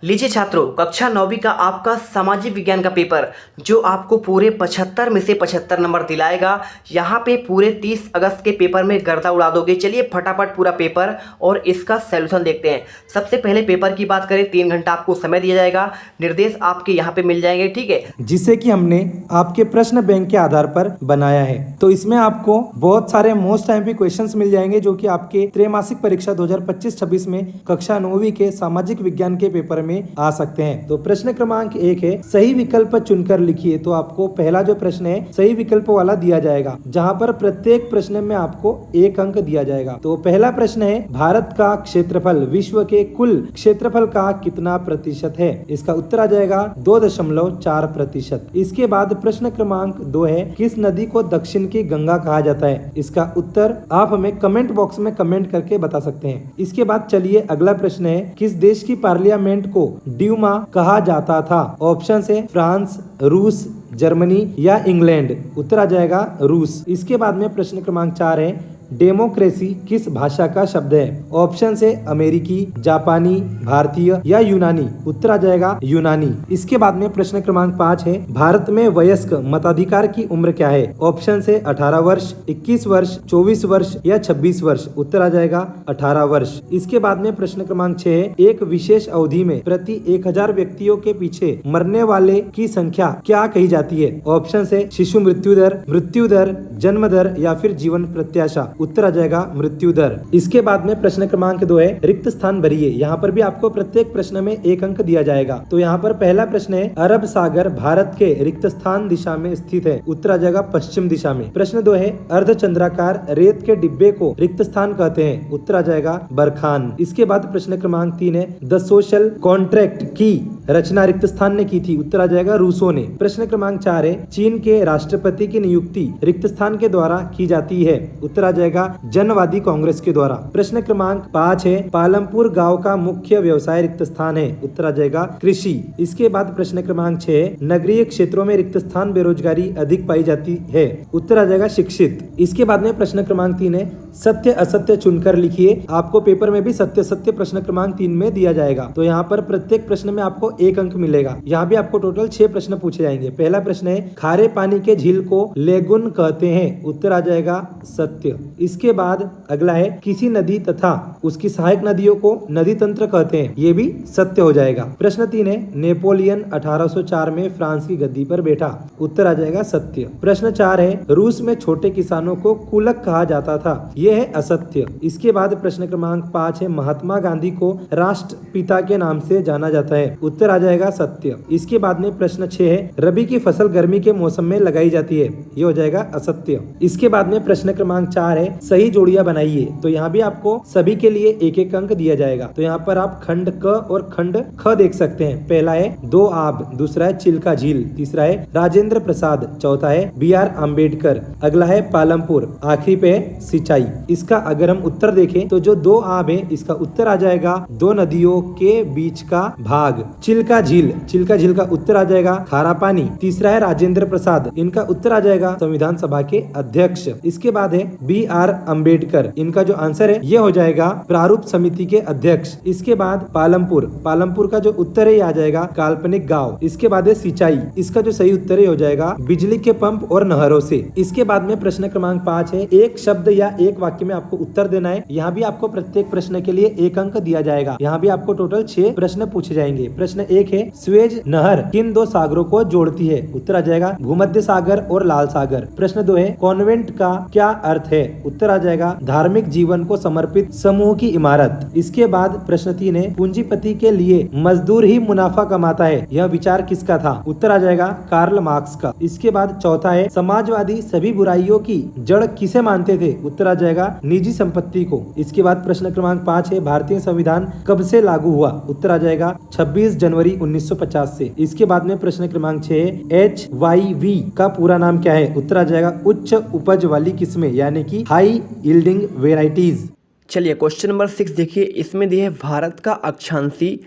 लीजिए छात्रों, कक्षा 9वीं का आपका सामाजिक विज्ञान का पेपर जो आपको पूरे 75 में से 75 नंबर दिलाएगा। यहाँ पे पूरे 30 अगस्त के पेपर में गर्दा उड़ा दोगे। चलिए फटाफट पूरा पेपर और इसका सॉल्यूशन देखते हैं। सबसे पहले पेपर की बात करें, 3 घंटा आपको समय दिया जाएगा। निर्देश आपके यहाँ पे मिल जाएंगे, ठीक है, जिसे कि हमने आपके प्रश्न बैंक के आधार पर बनाया है। तो इसमें आपको बहुत सारे मोस्ट एमपी क्वेश्चंस मिल जाएंगे जो कि आपके त्रैमासिक परीक्षा 2025-26 में कक्षा 9वीं के सामाजिक विज्ञान के पेपर में आ सकते हैं। तो प्रश्न क्रमांक 1 है, सही विकल्प चुनकर लिखिए। तो आपको पहला जो प्रश्न है सही विकल्प वाला दिया जाएगा, जहाँ पर प्रत्येक प्रश्न में आपको 1 अंक दिया जाएगा। तो पहला प्रश्न है, भारत का क्षेत्रफल विश्व के कुल क्षेत्रफल का कितना प्रतिशत है? इसका उत्तर आ जाएगा 2.4%। इसके बाद प्रश्न क्रमांक 2 है, किस नदी को दक्षिण की गंगा कहा जाता है? इसका उत्तर आप हमें कमेंट बॉक्स में कमेंट करके बता सकते हैं। इसके बाद चलिए अगला प्रश्न है, किस देश की पार्लियामेंट को ड्यूमा कहा जाता था? ऑप्शन है फ्रांस, रूस, जर्मनी या इंग्लैंड। उत्तर आ जाएगा रूस। इसके बाद में प्रश्न क्रमांक 4 है, डेमोक्रेसी किस भाषा का शब्द है? ऑप्शन से अमेरिकी, जापानी, भारतीय या यूनानी। उत्तर आ जाएगा यूनानी। इसके बाद में प्रश्न क्रमांक 5 है, भारत में वयस्क मताधिकार की उम्र क्या है? ऑप्शन से 18 वर्ष, 21 वर्ष, 24 वर्ष या 26 वर्ष। उत्तर आ जाएगा 18 वर्ष। इसके बाद में प्रश्न क्रमांक 6 है, एक विशेष अवधि में प्रति 1000 व्यक्तियों के पीछे मरने वाले की संख्या क्या कही जाती है? ऑप्शन से शिशु मृत्यु दर, जन्म दर या फिर जीवन प्रत्याशा। उत्तर आ जाएगा मृत्यु दर। इसके बाद में प्रश्न क्रमांक 2 है, रिक्त स्थान भरिए। यहाँ पर भी आपको प्रत्येक प्रश्न में 1 अंक दिया जाएगा। तो यहाँ पर पहला प्रश्न है, अरब सागर भारत के रिक्त स्थान दिशा में स्थित है। उत्तर आ जाएगा पश्चिम दिशा में। प्रश्न 2 है, अर्धचंद्राकार रेत के डिब्बे को रिक्त स्थान कहते हैं। उत्तर आ जाएगा बरखान। इसके बाद प्रश्न क्रमांक 3 है, द सोशल कॉन्ट्रैक्ट की रचना रिक्त स्थान ने की थी। उत्तर आ जाएगा रूसो ने। प्रश्न क्रमांक 4 है, चीन के राष्ट्रपति की नियुक्ति रिक्त स्थान के द्वारा की जाती है। उत्तर आ जाएगा जनवादी कांग्रेस के द्वारा। प्रश्न क्रमांक 5 है, पालमपुर गांव का मुख्य व्यवसाय रिक्त स्थान है। उत्तर आ जाएगा कृषि। इसके बाद प्रश्न क्रमांक 6, नगरीय क्षेत्रों में रिक्त स्थान बेरोजगारी अधिक पाई जाती है। उत्तर आ जाएगा शिक्षित। इसके बाद में प्रश्न क्रमांक 3 है, सत्य असत्य चुनकर लिखिए। आपको पेपर में भी सत्य सत्य प्रश्न क्रमांक 3 में दिया जाएगा। तो यहाँ पर प्रत्येक प्रश्न में आपको 1 अंक मिलेगा। यहाँ भी आपको टोटल 6 प्रश्न पूछे जाएंगे। पहला प्रश्न है, खारे पानी के झील को लेगुन कहते हैं। उत्तर आ जाएगा सत्य। इसके बाद अगला है, किसी नदी तथा उसकी सहायक नदियों को नदी तंत्र कहते हैं। ये भी सत्य हो जाएगा। प्रश्न 3 है, नेपोलियन 1804 में फ्रांस की गद्दी पर बैठा। उत्तर आ जाएगा सत्य। प्रश्न 4 है, रूस में छोटे किसानों को कुलक कहा जाता था। यह है असत्य। इसके बाद प्रश्न क्रमांक 5 है, महात्मा गांधी को राष्ट्रपिता के नाम से जाना जाता है। उत्तर आ जाएगा सत्य। इसके बाद में प्रश्न 6 है, रबी की फसल गर्मी के मौसम में लगाई जाती है। ये हो जाएगा असत्य। इसके बाद में प्रश्न क्रमांक 4 है, सही जोड़ियां बनाइए। तो यहाँ भी आपको सभी के लिए 1-1 अंक दिया जाएगा। तो यहाँ पर आप खंड क और खंड ख देख सकते हैं। पहला है दो आब, दूसरा है चिल्का झील, तीसरा है राजेंद्र प्रसाद, चौथा है BR अम्बेडकर, अगला है पालमपुर, आखिरी पे है सिंचाई। इसका अगर हम उत्तर देखें तो जो दो आब है इसका उत्तर आ जाएगा दो नदियों के बीच का भाग। चिल्का झील का उत्तर आ जाएगा खारा पानी। तीसरा है राजेंद्र प्रसाद, इनका उत्तर आ जाएगा संविधान सभा के अध्यक्ष। इसके बाद है BR अम्बेडकर, इनका जो आंसर है ये हो जाएगा प्रारूप समिति के अध्यक्ष। इसके बाद पालमपुर का जो उत्तर है ये आ जाएगा काल्पनिक गांव। इसके बाद है सिंचाई, इसका जो सही उत्तर है हो जाएगा बिजली के पंप और नहरों से। इसके बाद में प्रश्न क्रमांक 5 है, एक शब्द या एक वाक्य में आपको उत्तर देना है। यहाँ भी आपको प्रत्येक प्रश्न के लिए 1 अंक दिया जाएगा। यहाँ भी आपको टोटल 6 प्रश्न पूछे जाएंगे। प्रश्न 1 है, स्वेज नहर किन 2 सागरों को जोड़ती है? उत्तर आ जाएगा भूमध्य सागर और लाल सागर। प्रश्न 2 है, कॉन्वेंट का क्या अर्थ है? उत्तर आ जाएगा धार्मिक जीवन को समर्पित समूह की इमारत। इसके बाद प्रश्न 3 है, पूंजीपति के लिए मजदूर ही मुनाफा कमाता है, यह विचार किसका था? उत्तर आ जाएगा कार्ल मार्क्स का। इसके बाद चौथा है, समाजवादी सभी बुराइयों की जड़ किसे मानते थे? उत्तर आ जाएगा निजी संपत्ति को। इसके बाद प्रश्न क्रमांक 5 है, भारतीय संविधान कब से लागू हुआ? उत्तर आ जाएगा 26 जनवरी 1950 से। इसके बाद में प्रश्न क्रमांक 6, HYV का पूरा नाम क्या है? उत्तर आ जाएगा उच्च उपज वाली किस्में, यानी कि हाई यील्डिंग वेराइटीज। चलिए क्वेश्चन नंबर 6 देखिए। इसमें दिए है भारत का अक्षांशी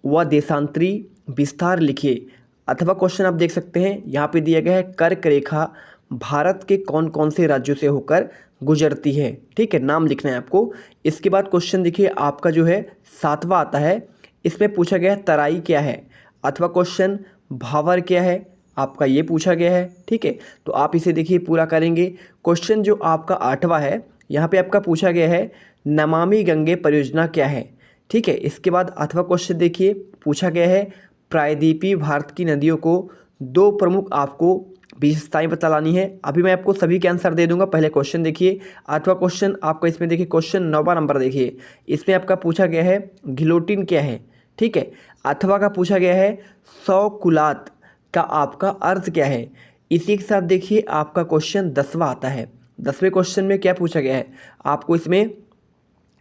व देशांतरी विस्तार लिखिए। अथवा क्वेश्चन आप देख सकते हैं यहाँ पे दिया गया है, कर्क रेखा भारत के कौन कौन से राज्यों से होकर गुजरती है। ठीक है, नाम लिखना है आपको। इसके बाद क्वेश्चन देखिए आपका जो है 7वां आता है, इसमें पूछा गया है तराई क्या है, अथवा क्वेश्चन भावर क्या है, आपका ये पूछा गया है। ठीक है, तो आप इसे देखिए पूरा करेंगे। क्वेश्चन जो आपका 8वां है, यहाँ पे आपका पूछा गया है नमामि गंगे परियोजना क्या है। ठीक है, इसके बाद अथवा क्वेश्चन देखिए पूछा गया है प्रायद्वीपीय भारत की नदियों को 2 प्रमुख आपको विशेषताएं बतलानी है। अभी मैं आपको सभी के आंसर दे दूंगा। पहले क्वेश्चन देखिए, अथवा क्वेश्चन आपका इसमें देखिए क्वेश्चन 9वां नंबर देखिए, इसमें आपका पूछा गया है गिलोटिन क्या है। ठीक है, अथवा का पूछा गया है 100 कुलात का आपका अर्थ क्या है। इसी के साथ देखिए आपका क्वेश्चन 10वां आता है। 10वें क्वेश्चन में क्या पूछा गया है आपको, इसमें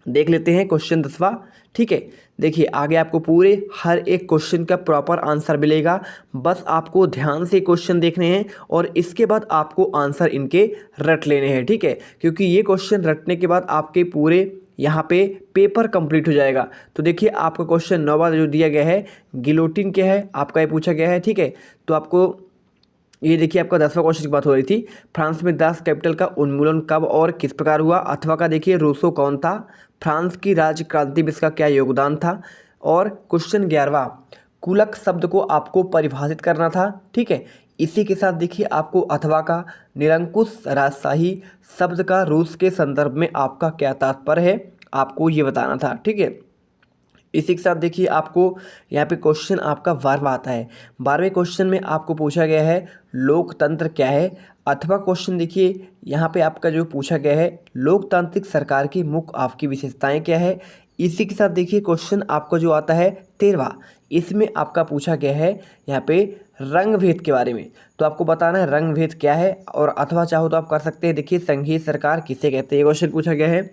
देख लेते हैं क्वेश्चन 10वां। ठीक है, देखिए आगे आपको पूरे हर एक क्वेश्चन का प्रॉपर आंसर मिलेगा। बस आपको ध्यान से क्वेश्चन देखने हैं और इसके बाद आपको आंसर इनके रट लेने हैं। ठीक है, क्योंकि ये क्वेश्चन रटने के बाद आपके पूरे यहाँ पे पेपर कंप्लीट हो जाएगा। तो देखिए आपका क्वेश्चन 9वां जो दिया गया है गिलोटिन क्या है, आपका ये पूछा गया है। ठीक है, तो आपको ये देखिए आपका 10वां क्वेश्चन की बात हो रही थी, फ्रांस में दास कैपिटल का उन्मूलन कब और किस प्रकार हुआ। अथवा का देखिए रूसो कौन था, फ्रांस की राज्य क्रांति में इसका क्या योगदान था। और क्वेश्चन 11वां कुलक शब्द को आपको परिभाषित करना था। ठीक है, इसी के साथ देखिए आपको अथवा का निरंकुश राजशाही शब्द का रूस के संदर्भ में आपका क्या तात्पर्य है, आपको ये बताना था। ठीक है, इसी के साथ देखिए आपको यहाँ पे क्वेश्चन आपका 12वां आता है। 12वें क्वेश्चन में आपको पूछा गया है लोकतंत्र क्या है। अथवा क्वेश्चन देखिए यहाँ पे आपका जो पूछा गया है लोकतांत्रिक सरकार की मुख्य आपकी विशेषताएं क्या है। इसी के साथ देखिए क्वेश्चन आपका जो आता है 13वां, इसमें आपका पूछा गया है यहाँ पे रंग भेद के बारे में। तो आपको बताना है रंग भेद क्या है, और अथवा चाहो तो आप कर सकते हैं। देखिए संघीय सरकार किसे कहते हैं, ये क्वेश्चन पूछा गया है।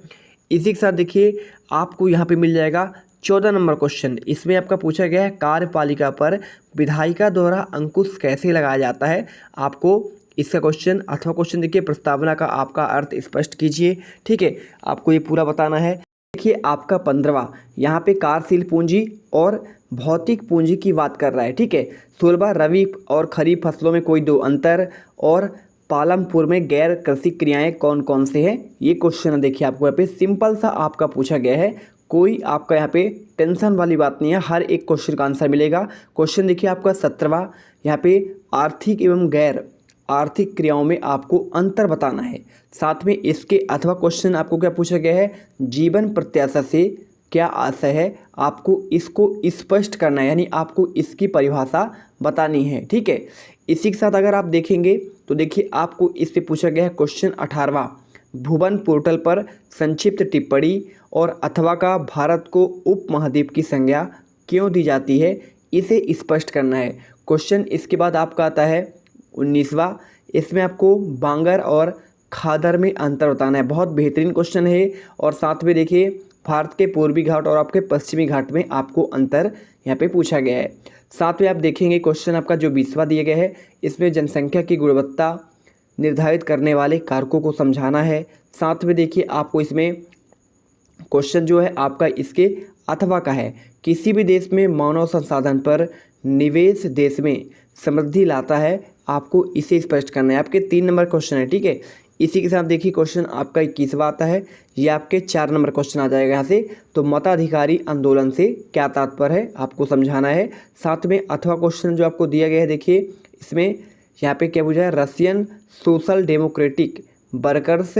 इसी के साथ देखिए आपको यहाँ पे मिल जाएगा 14 नंबर क्वेश्चन, इसमें आपका पूछा गया है कार्यपालिका पर विधायिका द्वारा अंकुश कैसे लगाया जाता है। आपको इसका क्वेश्चन अथवा क्वेश्चन देखिए प्रस्तावना का आपका अर्थ स्पष्ट कीजिए। ठीक है, आपको ये पूरा बताना है। देखिए आपका 15वां यहाँ पे कार्यशील पूंजी और भौतिक पूंजी की बात कर रहा है। ठीक है, 16वां रबी और खरीफ फसलों में कोई 2 अंतर, और पालमपुर में गैर कृषि क्रियाएं कौन कौन से हैं, ये क्वेश्चन देखिए आपको यहाँ पे सिंपल सा आपका पूछा गया है। कोई आपका यहाँ पे टेंशन वाली बात नहीं है, हर एक क्वेश्चन का आंसर मिलेगा। क्वेश्चन देखिए आपका 17वां यहाँ पे आर्थिक एवं गैर आर्थिक क्रियाओं में आपको अंतर बताना है। साथ में इसके अथवा क्वेश्चन आपको क्या पूछा गया है जीवन प्रत्याशा से क्या आशय है, आपको इसको स्पष्ट करना है, यानी आपको इसकी परिभाषा बतानी है। ठीक है, इसी के साथ अगर आप देखेंगे तो देखिए आपको इस पे पूछा गया है क्वेश्चन 18वां भुवन पोर्टल पर संक्षिप्त टिप्पणी, और अथवा का भारत को उपमहाद्वीप की संज्ञा क्यों दी जाती है, इसे स्पष्ट करना है। क्वेश्चन इसके बाद आपका आता है 19वां, इसमें आपको बांगर और खादर में अंतर बताना है। बहुत बेहतरीन क्वेश्चन है। और साथ में देखिए भारत के पूर्वी घाट और आपके पश्चिमी घाट में आपको अंतर यहाँ पे पूछा गया है। साथ में आप देखेंगे क्वेश्चन आपका जो 20वां दिया गया है, इसमें जनसंख्या की गुणवत्ता निर्धारित करने वाले कारकों को समझाना है। साथ में देखिए आपको इसमें क्वेश्चन जो है आपका इसके अथवा का है किसी भी देश में मानव संसाधन पर निवेश देश में समृद्धि लाता है, आपको इसे स्पष्ट करना है। आपके 3 नंबर क्वेश्चन है। ठीक है, इसी के साथ देखिए क्वेश्चन आपका 21वां आता है, ये आपके 4 नंबर क्वेश्चन आ जाएगा यहाँ से। तो मताधिकारी आंदोलन से क्या तात्पर्य है, आपको समझाना है। साथ में अथवा क्वेश्चन जो आपको दिया गया है देखिए इसमें यहाँ पे क्या पूछा है Russian social democratic workers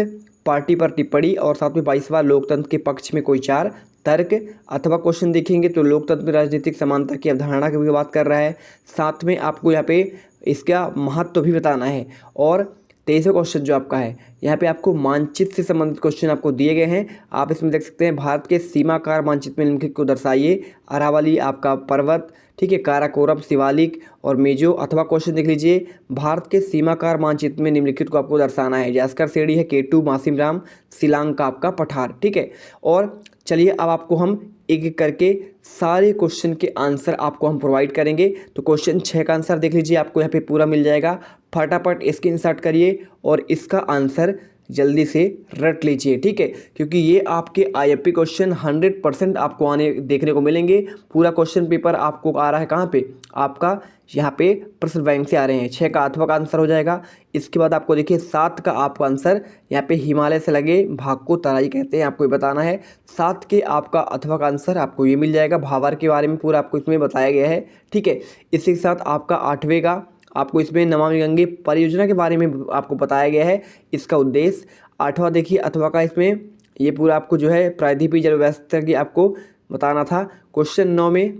party पर टिप्पणी, और साथ में 22वां लोकतंत्र के पक्ष में कोई 4 तर्क। अथवा क्वेश्चन देखेंगे तो लोकतंत्र में राजनीतिक समानता की अवधारणा की भी बात कर रहा है। साथ में आपको यहाँ पे इसका महत्व भी बताना है। और 23वां क्वेश्चन जो आपका है यहाँ पे आपको मानचित्र से संबंधित क्वेश्चन आपको दिए गए हैं। आप इसमें देख सकते हैं भारत के सीमाकार मानचित्र में निम्नलिखित को दर्शाइए। अरावली आपका पर्वत, ठीक है, काराकोरम, शिवालिक और मेजो। अथवा क्वेश्चन देख लीजिए भारत के सीमाकार मानचित्र में निम्नलिखित को आपको दर्शाना है। जास्कर सेड़ी है, केटू, मासिमराम, शिलांग का आपका पठार। ठीक है, और चलिए अब आपको हम एक एक करके सारे क्वेश्चन के आंसर आपको हम प्रोवाइड करेंगे। तो क्वेश्चन 6 का आंसर देख लीजिए, आपको यहाँ पे पूरा मिल जाएगा। फटाफट स्क्रीनशॉट करिए और इसका आंसर जल्दी से रट लीजिए, ठीक है, क्योंकि ये आपके IFP क्वेश्चन 100% आपको आने देखने को मिलेंगे। पूरा क्वेश्चन पेपर आपको आ रहा है कहाँ पे, आपका यहाँ पे प्रश्न बैंक से आ रहे हैं। 6 का अथवा का आंसर हो जाएगा। इसके बाद आपको देखिए 7 का आपका आंसर यहाँ पे हिमालय से लगे भाग को तराई कहते हैं, आपको ये बताना है। 7 के आपका अथवा का आंसर आपको ये मिल जाएगा। भावार के बारे में पूरा आपको इसमें बताया गया है, ठीक है। इसी के साथ आपका 8वें का आपको इसमें नमामि गंगे परियोजना के बारे में आपको बताया गया है, इसका उद्देश्य। 8वां देखिए अथवा का, इसमें ये पूरा आपको जो है प्रायद्वीपीय जल व्यवस्था की आपको बताना था। क्वेश्चन 9 में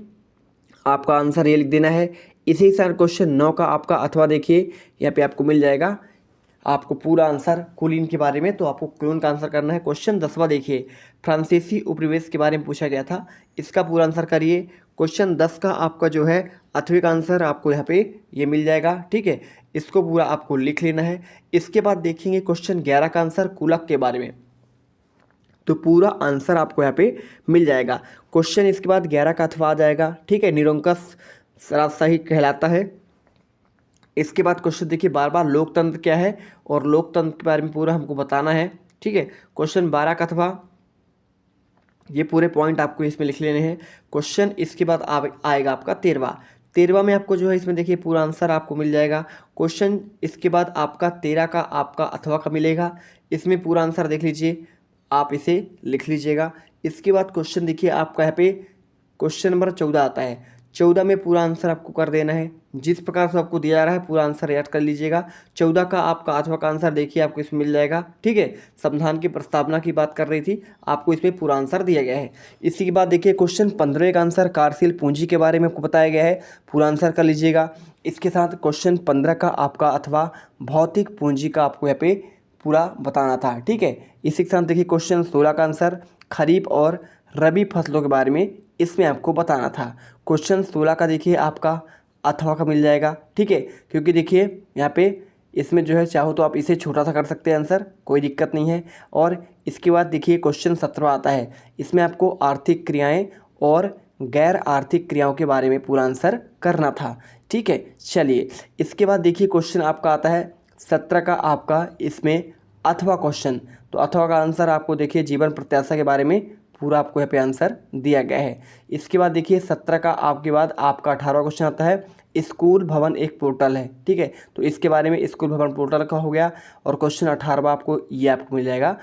आपका आंसर ये लिख देना है। इसी के साथ क्वेश्चन 9 का आपका अथवा देखिए यहाँ पे आपको मिल जाएगा, आपको पूरा आंसर कुलीन के बारे में, तो आपको कुलीन का आंसर करना है। क्वेश्चन 10वां देखिए फ्रांसीसी उपनिवेश के बारे में पूछा गया था, इसका पूरा आंसर करिए। क्वेश्चन 10 का आपका जो है 8वें का आंसर आपको यहाँ पे ये मिल जाएगा, ठीक है, इसको पूरा आपको लिख लेना है। इसके बाद देखेंगे क्वेश्चन 11 का आंसर कुलक के बारे में, तो पूरा आंसर आपको यहाँ पे मिल जाएगा। क्वेश्चन इसके बाद 11 का अथवा आ जाएगा, ठीक है, निरंकुश राजशाही कहलाता है। इसके बाद क्वेश्चन देखिए 12 लोकतंत्र क्या है, और लोकतंत्र के बारे में पूरा हमको बताना है, ठीक है। क्वेश्चन 12 का अथवा ये पूरे पॉइंट आपको इसमें लिख लेने हैं। क्वेश्चन इसके बाद आएगा आपका 13वां में आपको जो है इसमें देखिए पूरा आंसर आपको मिल जाएगा। क्वेश्चन इसके बाद आपका 13 का आपका अथवा का मिलेगा, इसमें पूरा आंसर देख लीजिए, आप इसे लिख लीजिएगा। इसके बाद क्वेश्चन देखिए आपका यहाँ पे क्वेश्चन नंबर 14 आता है। 14 में पूरा आंसर आपको कर देना है, जिस प्रकार से आपको दिया जा रहा है पूरा आंसर याद कर लीजिएगा। 14 का आपका अथवा का आंसर देखिए आपको इसमें मिल जाएगा, ठीक है। संविधान की प्रस्तावना की बात कर रही थी, आपको इसमें पूरा आंसर दिया गया है। इसी के बाद देखिए क्वेश्चन 15 का आंसर कार्यशील पूंजी के बारे में आपको बताया गया है, पूरा आंसर कर लीजिएगा। इसके साथ क्वेश्चन 15 का आपका अथवा भौतिक पूंजी का आपको यहाँ पे पूरा बताना था, ठीक है। इसी के साथ देखिए क्वेश्चन 16 का आंसर खरीफ और रबी फसलों के बारे में इसमें आपको बताना था। क्वेश्चन 16 का देखिए आपका अथवा का मिल जाएगा, ठीक है, क्योंकि देखिए यहाँ पे इसमें जो है चाहो तो आप इसे छोटा सा कर सकते हैं आंसर, कोई दिक्कत नहीं है। और इसके बाद देखिए क्वेश्चन 17 आता है, इसमें आपको आर्थिक क्रियाएं और गैर आर्थिक क्रियाओं के बारे में पूरा आंसर करना था, ठीक है। चलिए इसके बाद देखिए क्वेश्चन आपका आता है 17 का आपका इसमें अथवा क्वेश्चन, तो अथवा का आंसर आपको देखिए जीवन प्रत्याशा के बारे में पूरा आपको यहाँ पे आंसर दिया गया है। इसके बाद देखिए 17 का आपके बाद आपका 18वां क्वेश्चन आता है, स्कूल भवन एक पोर्टल है, ठीक है, तो इसके बारे में स्कूल भवन पोर्टल का हो गया। और क्वेश्चन 18वां आपको ये आपको मिल जाएगा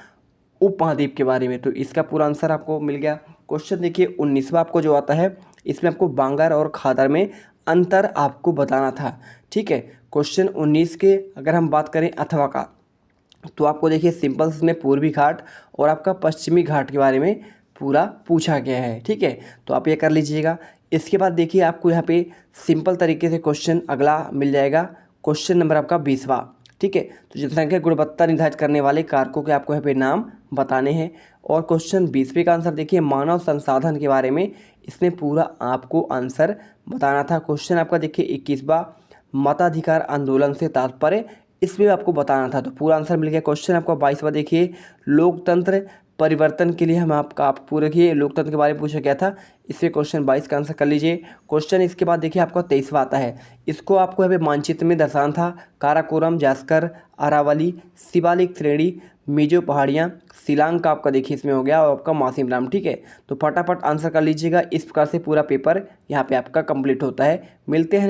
उपमहाद्वीप के बारे में, तो इसका पूरा आंसर आपको मिल गया। क्वेश्चन देखिए 19वां आपको जो आता है, इसमें आपको बांगर और खादर में अंतर आपको बताना था, ठीक है। क्वेश्चन 19 के अगर हम बात करें अथवा का, तो आपको देखिए सिंपल में पूर्वी घाट और आपका पश्चिमी घाट के बारे में पूरा पूछा गया है, ठीक है, तो आप ये कर लीजिएगा। इसके बाद देखिए आपको यहाँ पे सिंपल तरीके से क्वेश्चन अगला मिल जाएगा, क्वेश्चन नंबर आपका 20वां, ठीक है, तो जनसंख्या गुणवत्ता निर्धारित करने वाले कारकों के आपको यहाँ पे नाम बताने हैं। और क्वेश्चन 20वें का आंसर देखिए मानव संसाधन के बारे में, इसमें पूरा आपको आंसर बताना था। क्वेश्चन आपका देखिए 21वां मताधिकार आंदोलन से तात्पर्य, इसमें आपको बताना था, तो पूरा आंसर मिल गया। क्वेश्चन आपका 22वां देखिए लोकतंत्र परिवर्तन के लिए हम आपका आप पूरे देखिए लोकतंत्र के बारे में पूछा गया था, इससे क्वेश्चन 22 का आंसर कर लीजिए। क्वेश्चन इसके बाद देखिए आपका 23वां आता है, इसको आपको यहाँ पे मानचित्र में दर्शाना था, काराकोरम, जास्कर, अरावली, शिवालिक श्रेणी, मिजो पहाड़ियाँ, शिलांग का आपका देखिए इसमें हो गया, और आपका मासिम राम, ठीक है, तो फटाफट आंसर कर लीजिएगा। इस प्रकार से पूरा पेपर यहाँ पे आपका कंप्लीट होता है। मिलते हैं